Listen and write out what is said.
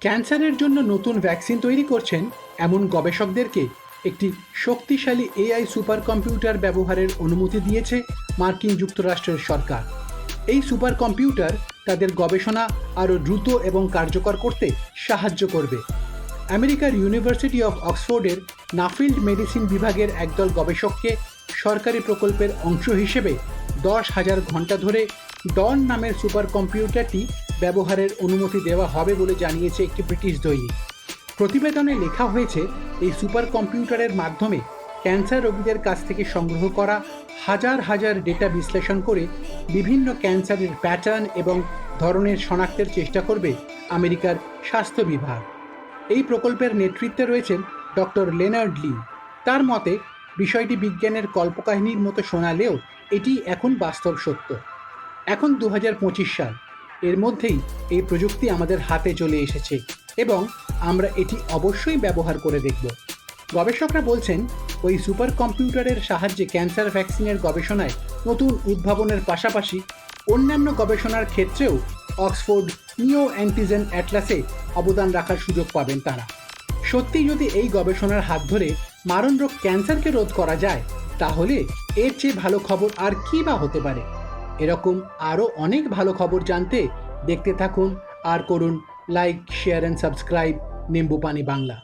ক্যান্সারের জন্য নতুন ভ্যাকসিন তৈরি করছেন এমন গবেষকদেরকে একটি শক্তিশালী এআই সুপার কম্পিউটার ব্যবহারের অনুমতি দিয়েছে মার্কিন যুক্তরাষ্ট্রের সরকার। এই সুপার কম্পিউটার তাদের গবেষণা আরও দ্রুত এবং কার্যকর করতে সাহায্য করবে। আমেরিকার ইউনিভার্সিটি অফ অক্সফোর্ডের নাফিল্ড মেডিসিন বিভাগের একদল গবেষককে সরকারি প্রকল্পের অংশ হিসেবে 10,000 ঘন্টা ধরে ডন নামের সুপার কম্পিউটারটি ব্যবহারের অনুমতি দেওয়া হবে বলে জানিয়েছে একটি ব্রিটিশ দৈনিক। প্রতিবেদনে লেখা হয়েছে, এই সুপার কম্পিউটারের মাধ্যমে ক্যান্সার রোগীদের কাছ থেকে সংগ্রহ করা হাজার হাজার ডেটা বিশ্লেষণ করে বিভিন্ন ক্যান্সারের প্যাটার্ন এবং ধরনের শনাক্তের চেষ্টা করবে আমেরিকার স্বাস্থ্য বিভাগ। এই প্রকল্পের নেতৃত্বে রয়েছেন ডক্টর লেনার্ড লি। তার মতে, বিষয়টি বিজ্ঞানের কল্পকাহিনীর মতো শোনালেও এটি এখন বাস্তব সত্য। এখন 2025 সাল, এর মধ্যেই এই প্রযুক্তি আমাদের হাতে চলে এসেছে এবং আমরা এটি অবশ্যই ব্যবহার করে দেখব। গবেষকরা বলছেন, ওই সুপার কম্পিউটারের সাহায্যে ক্যান্সার ভ্যাকসিনের গবেষণায় নতুন উদ্ভাবনের পাশাপাশি অন্যান্য গবেষণার ক্ষেত্রেও অক্সফোর্ড নিও অ্যান্টিজেন অ্যাটলাসে অবদান রাখার সুযোগ পাবেন তারা। সত্যি যদি এই গবেষণার হাত ধরে মারণ রোগ ক্যান্সারকে রোধ করা যায়, তাহলে এর চেয়ে ভালো খবর আর কী বা হতে পারে। এরকম আরও অনেক ভালো খবর জানতে দেখতে থাকুন আর করুন like, share and subscribe Nimbupani Bangla.